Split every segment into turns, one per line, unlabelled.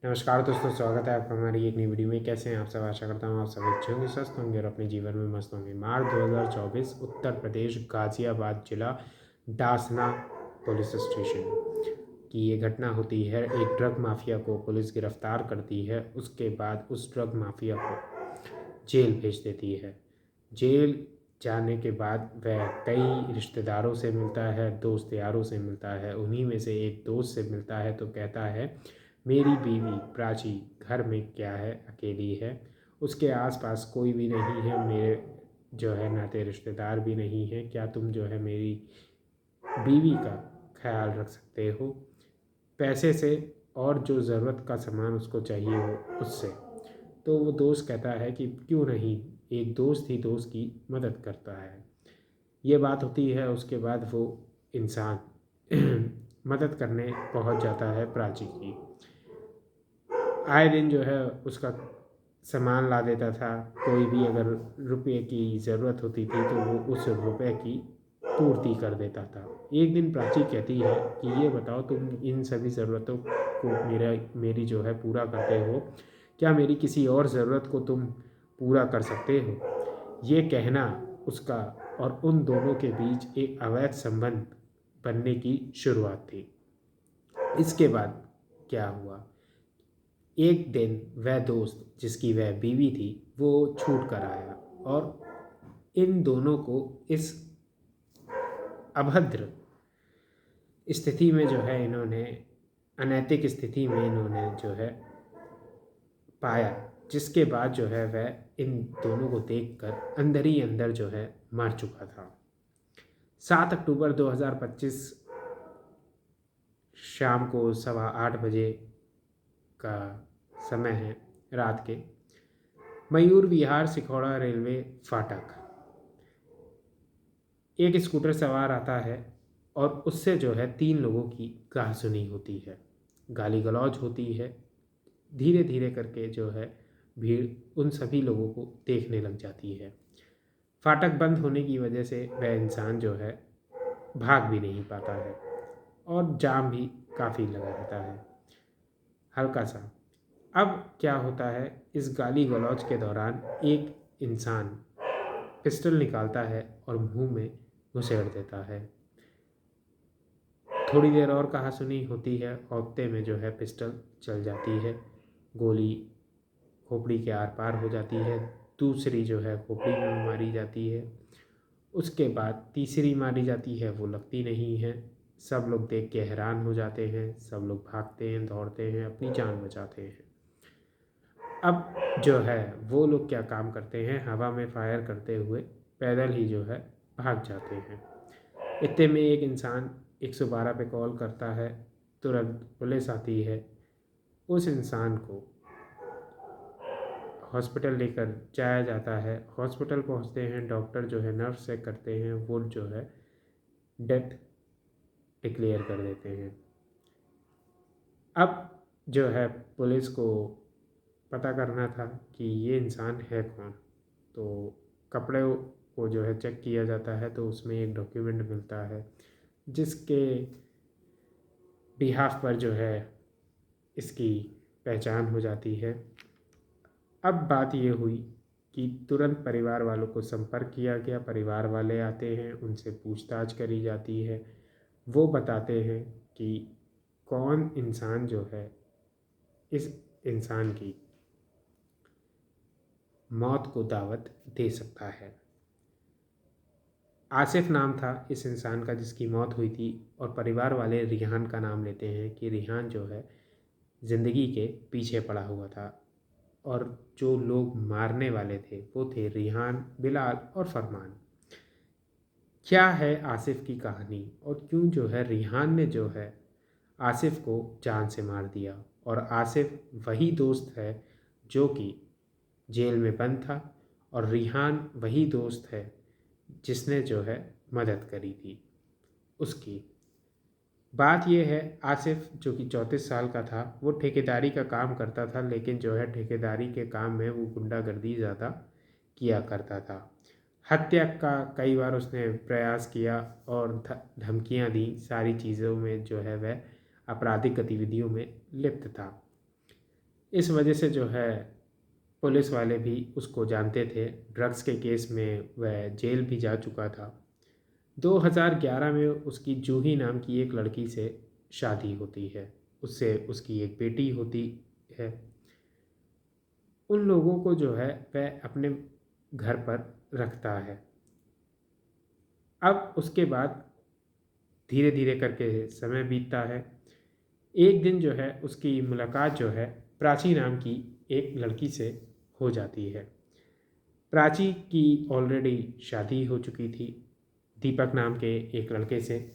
नमस्कार दोस्तों, स्वागत है आपका हमारी एक नई वीडियो में। कैसे हैं आप सब? आशा करता हूँ आप सब अच्छे होंगे, स्वस्थ होंगे और अपने जीवन में मस्त होंगे। मार्च 2024 उत्तर प्रदेश गाजियाबाद जिला डासना पुलिस स्टेशन की ये घटना होती है। एक ड्रग माफिया को पुलिस गिरफ्तार करती है। उसके बाद उस ड्रग माफिया को जेल भेज देती है। जेल जाने के बाद वह कई रिश्तेदारों से मिलता है, दोस्त यारों से मिलता है। उन्हीं में से एक दोस्त से मिलता है तो कहता है, मेरी बीवी प्राची घर में क्या है, अकेली है, उसके आसपास कोई भी नहीं है, मेरे जो है नाते रिश्तेदार भी नहीं है, क्या तुम जो है मेरी बीवी का ख्याल रख सकते हो पैसे से, और जो ज़रूरत का सामान उसको चाहिए हो उससे। तो वो दोस्त कहता है कि क्यों नहीं, एक दोस्त ही दोस्त की मदद करता है। ये बात होती है। उसके बाद वो इंसान मदद करने पहुंच जाता है प्राची की। आए दिन जो है उसका सामान ला देता था। कोई भी अगर रुपए की ज़रूरत होती थी तो वो उस रुपए की पूर्ति कर देता था। एक दिन प्राची कहती है कि ये बताओ, तुम इन सभी ज़रूरतों को मेरी जो है पूरा करते हो, क्या मेरी किसी और ज़रूरत को तुम पूरा कर सकते हो? ये कहना उसका और उन दोनों के बीच एक अवैध संबंध बनने की शुरुआत थी। इसके बाद क्या हुआ? एक दिन वह दोस्त जिसकी वह बीवी थी वो छूट कर आया, और इन दोनों को इस अभद्र स्थिति में जो है इन्होंने, अनैतिक स्थिति में इन्होंने जो है पाया। जिसके बाद जो है वह इन दोनों को देखकर अंदर ही अंदर जो है मर चुका था। 7 अक्टूबर 2025 शाम को 8:15 का समय है, रात के। मयूर विहार सिखौड़ा रेलवे फाटक एक स्कूटर सवार आता है और उससे जो है 3 लोगों की कहासुनी होती है, गाली गलौज होती है। धीरे धीरे करके जो है भीड़ उन सभी लोगों को देखने लग जाती है। फाटक बंद होने की वजह से वह इंसान जो है भाग भी नहीं पाता है, और जाम भी काफ़ी लगा रहता है हल्का सा। अब क्या होता है, इस गाली गलौज के दौरान एक इंसान पिस्टल निकालता है और मुंह में घुसेड़ देता है। थोड़ी देर और कहासुनी होती है, औपते में जो है पिस्टल चल जाती है। गोली खोपड़ी के आर पार हो जाती है। दूसरी जो है खोपड़ी में मारी जाती है। उसके बाद तीसरी मारी जाती है, वो लगती नहीं है। सब लोग देख के हैरान हो जाते हैं। सब लोग भागते हैं, दौड़ते हैं, अपनी जान बचाते हैं। अब जो है वो लोग क्या काम करते हैं, हवा में फायर करते हुए पैदल ही जो है भाग जाते हैं। इतने में एक इंसान 112 पे कॉल करता है। तुरंत पुलिस आती है। उस इंसान को हॉस्पिटल लेकर जाया जाता है। हॉस्पिटल पहुंचते हैं, डॉक्टर जो है नर्व चेक करते हैं, वो जो है डेथ डिक्लेयर कर देते हैं। अब जो है पुलिस को पता करना था कि ये इंसान है कौन। तो कपड़े को जो है चेक किया जाता है, तो उसमें एक डॉक्यूमेंट मिलता है जिसके बिहाफ पर जो है इसकी पहचान हो जाती है। अब बात ये हुई कि तुरंत परिवार वालों को संपर्क किया गया। परिवार वाले आते हैं, उनसे पूछताछ करी जाती है। वो बताते हैं कि कौन इंसान जो है इस इंसान की मौत को दावत दे सकता है। आसिफ नाम था इस इंसान का जिसकी मौत हुई थी, और परिवार वाले रिहान का नाम लेते हैं कि रिहान जो है ज़िंदगी के पीछे पड़ा हुआ था। और जो लोग मारने वाले थे वो थे रिहान, बिलाल और फरमान। क्या है आसिफ की कहानी, और क्यों जो है रिहान ने जो है आसिफ को जान से मार दिया। और आसिफ वही दोस्त है जो कि जेल में बंद था, और रिहान वही दोस्त है जिसने जो है मदद करी थी उसकी। बात यह है, आसिफ जो कि 34 साल का था, वो ठेकेदारी का काम करता था, लेकिन जो है ठेकेदारी के काम में वो गुंडागर्दी ज़्यादा किया करता था। हत्या का कई बार उसने प्रयास किया और धमकियां दी। सारी चीज़ों में जो है वह आपराधिक गतिविधियों में लिप्त था। इस वजह से जो है पुलिस वाले भी उसको जानते थे। ड्रग्स के केस में वह जेल भी जा चुका था। 2011 में उसकी जूही नाम की एक लड़की से शादी होती है। उससे उसकी एक बेटी होती है। उन लोगों को जो है वह अपने घर पर रखता है। अब उसके बाद धीरे धीरे करके समय बीतता है। एक दिन जो है उसकी मुलाकात जो है प्राची नाम की एक लड़की से हो जाती है। प्राची की ऑलरेडी शादी हो चुकी थी दीपक नाम के एक लड़के से,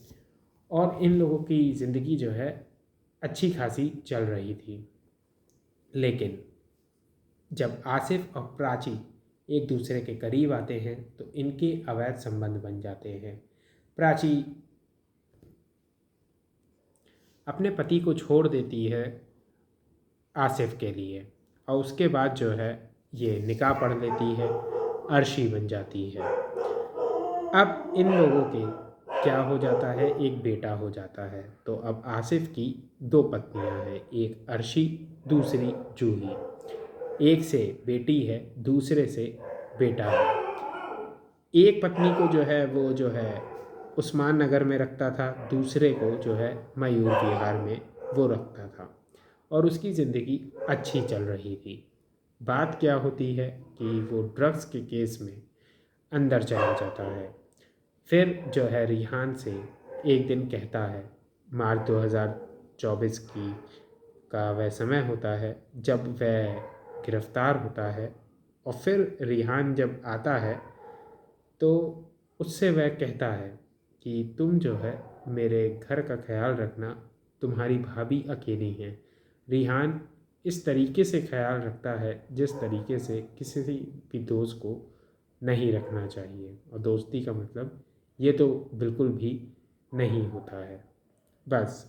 और इन लोगों की ज़िंदगी जो है अच्छी खासी चल रही थी। लेकिन जब आसिफ और प्राची एक दूसरे के करीब आते हैं तो इनके अवैध संबंध बन जाते हैं। प्राची अपने पति को छोड़ देती है आसिफ के लिए, और उसके बाद जो है ये निकाह पढ़ लेती है, अर्शी बन जाती है। अब इन लोगों के क्या हो जाता है, एक बेटा हो जाता है। तो अब आसिफ की दो पत्नियां हैं, एक अर्शी, दूसरी जूही। एक से बेटी है, दूसरे से बेटा है। एक पत्नी को जो है वो जो है उस्मान नगर में रखता था, दूसरे को जो है मयूर विहार में वो रखता था, और उसकी ज़िंदगी अच्छी चल रही थी। बात क्या होती है कि वो ड्रग्स के केस में अंदर चला जाता है। फिर जो है रिहान से एक दिन कहता है, मार्च 2024 की का वह समय होता है जब वह गिरफ्तार होता है। और फिर रिहान जब आता है तो उससे वह कहता है कि तुम जो है मेरे घर का ख्याल रखना, तुम्हारी भाभी अकेली हैं। रिहान इस तरीके से ख्याल रखता है जिस तरीके से किसी भी दोस्त को नहीं रखना चाहिए, और दोस्ती का मतलब ये तो बिल्कुल भी नहीं होता है। बस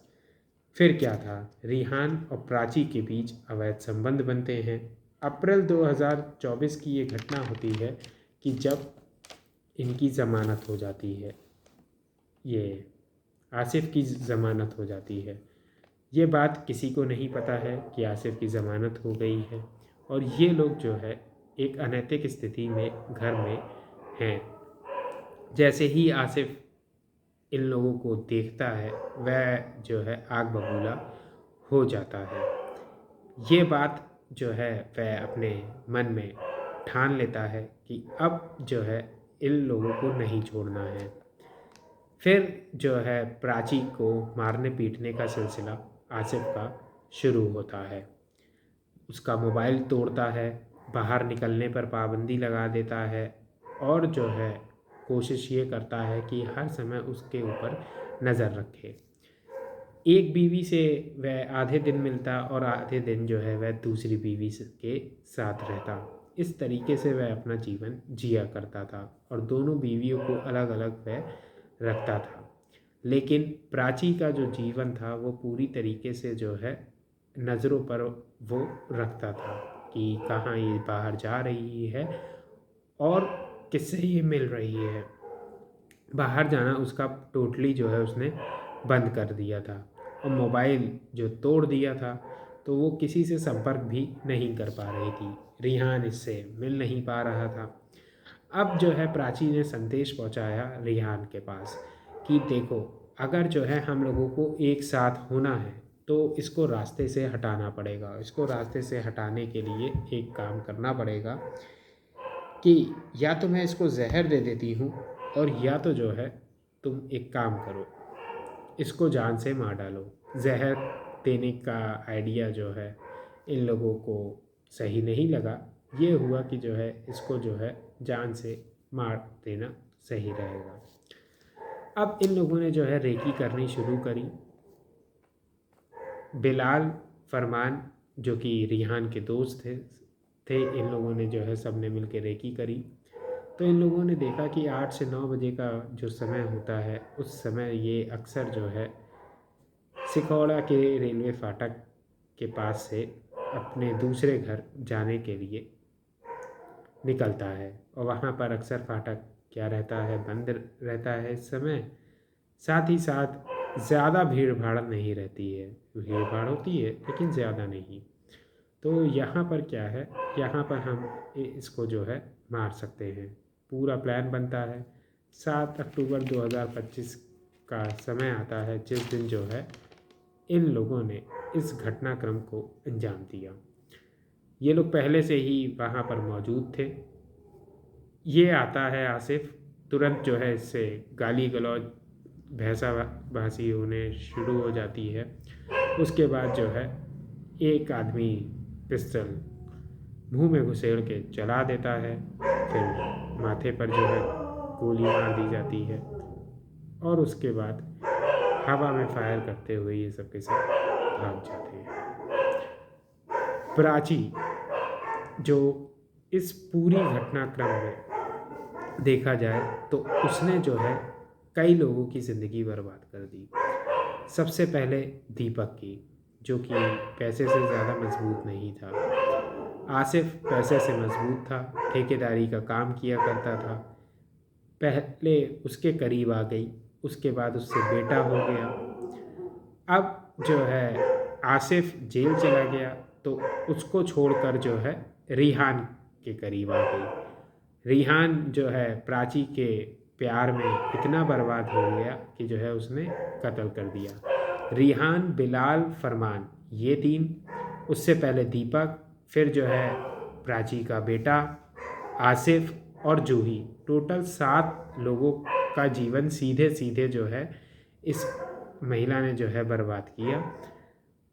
फिर क्या था, रिहान और प्राची के बीच अवैध संबंध बनते हैं। अप्रैल 2024 की ये घटना होती है कि जब इनकी ज़मानत हो जाती है, ये आसिफ की ज़मानत हो जाती है। ये बात किसी को नहीं पता है कि आसिफ की ज़मानत हो गई है, और ये लोग जो है एक अनैतिक स्थिति में घर में हैं। जैसे ही आसिफ इन लोगों को देखता है वह जो है आग बबूला हो जाता है। ये बात जो है वह अपने मन में ठान लेता है कि अब जो है इन लोगों को नहीं छोड़ना है। फिर जो है प्राची को मारने पीटने का सिलसिला आसिफ का शुरू होता है। उसका मोबाइल तोड़ता है, बाहर निकलने पर पाबंदी लगा देता है, और जो है कोशिश ये करता है कि हर समय उसके ऊपर नज़र रखे। एक बीवी से वह आधे दिन मिलता और आधे दिन जो है वह दूसरी बीवी के साथ रहता। इस तरीके से वह अपना जीवन जिया करता था, और दोनों बीवियों को अलग अलग वह रखता था। लेकिन प्राची का जो जीवन था वो पूरी तरीके से जो है नज़रों पर वो रखता था कि कहाँ ये बाहर जा रही है और किससे ये मिल रही है। बाहर जाना उसका टोटली जो है उसने बंद कर दिया था, और मोबाइल जो तोड़ दिया था, तो वो किसी से संपर्क भी नहीं कर पा रही थी। रिहान इससे मिल नहीं पा रहा था। अब जो है प्राची ने संदेश पहुंचाया रिहान के पास कि देखो, अगर जो है हम लोगों को एक साथ होना है तो इसको रास्ते से हटाना पड़ेगा। इसको रास्ते से हटाने के लिए एक काम करना पड़ेगा कि या तो मैं इसको जहर दे देती हूँ, और या तो जो है तुम एक काम करो, इसको जान से मार डालो। जहर देने का आइडिया जो है इन लोगों को सही नहीं लगा। ये हुआ कि जो है इसको जो है जान से मार देना सही रहेगा। अब इन लोगों ने जो है रेकी करनी शुरू करी। बिलाल, फरमान, जो कि रिहान के दोस्त थे, इन लोगों ने जो है सब ने मिल के रेकी करी। तो इन लोगों ने देखा कि 8 से 9 बजे का जो समय होता है उस समय ये अक्सर जो है सिखौड़ा के रेलवे फाटक के पास से अपने दूसरे घर जाने के लिए निकलता है, और वहाँ पर अक्सर फाटक क्या रहता है, बंद रहता है इस समय। साथ ही साथ ज़्यादा भीड़ भाड़ नहीं रहती है। भीड़ भाड़ होती है लेकिन ज़्यादा नहीं। तो यहाँ पर क्या है, यहाँ पर हम इसको जो है मार सकते हैं। पूरा प्लान बनता है। 7 अक्टूबर 2025 का समय आता है जिस दिन जो है इन लोगों ने इस घटनाक्रम को अंजाम दिया। ये लोग पहले से ही वहाँ पर मौजूद थे। ये आता है आसिफ, तुरंत जो है इससे गाली गलौज भैंसाभासी होने शुरू हो जाती है। उसके बाद जो है एक आदमी पिस्टल मुंह में घुसेड़ के चला देता है, फिर माथे पर जो है गोली मार दी जाती है और उसके बाद हवा में फायर करते हुए ये सब के सब भाग जाते हैं। प्राची जो इस पूरी घटनाक्रम में देखा जाए तो उसने जो है कई लोगों की ज़िंदगी बर्बाद कर दी। सबसे पहले दीपक की, जो कि पैसे से ज़्यादा मजबूत नहीं था। आसिफ पैसे से मजबूत था, ठेकेदारी का काम किया करता था, पहले उसके करीब आ गई, उसके बाद उससे बेटा हो गया। अब जो है आसिफ जेल चला गया तो उसको छोड़कर जो है रिहान के करीब आ गई। रिहान जो है प्राची के प्यार में इतना बर्बाद हो गया कि जो है उसने कत्ल कर दिया। रिहान, बिलाल, फरमान, ये तीन, उससे पहले दीपक, फिर जो है प्राची का बेटा आसिफ और जूही, टोटल 7 लोगों का जीवन सीधे सीधे जो है इस महिला ने जो है बर्बाद किया।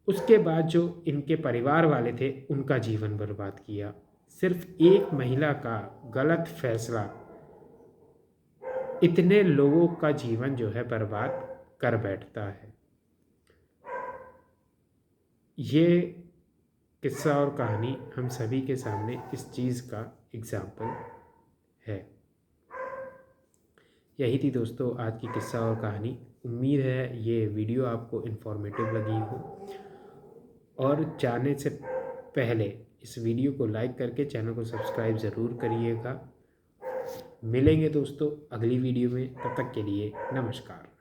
उसके बाद जो इनके परिवार वाले थे उनका जीवन बर्बाद किया। सिर्फ एक महिला का गलत फैसला इतने लोगों का जीवन जो है बर्बाद कर बैठता है। ये किस्सा और कहानी हम सभी के सामने इस चीज़ का एग्जाम्पल है। यही थी दोस्तों आज की किस्सा और कहानी। उम्मीद है ये वीडियो आपको इन्फॉर्मेटिव लगी हो, और जाने से पहले इस वीडियो को लाइक करके चैनल को सब्सक्राइब ज़रूर करिएगा। मिलेंगे दोस्तों अगली वीडियो में, तब तक के लिए नमस्कार।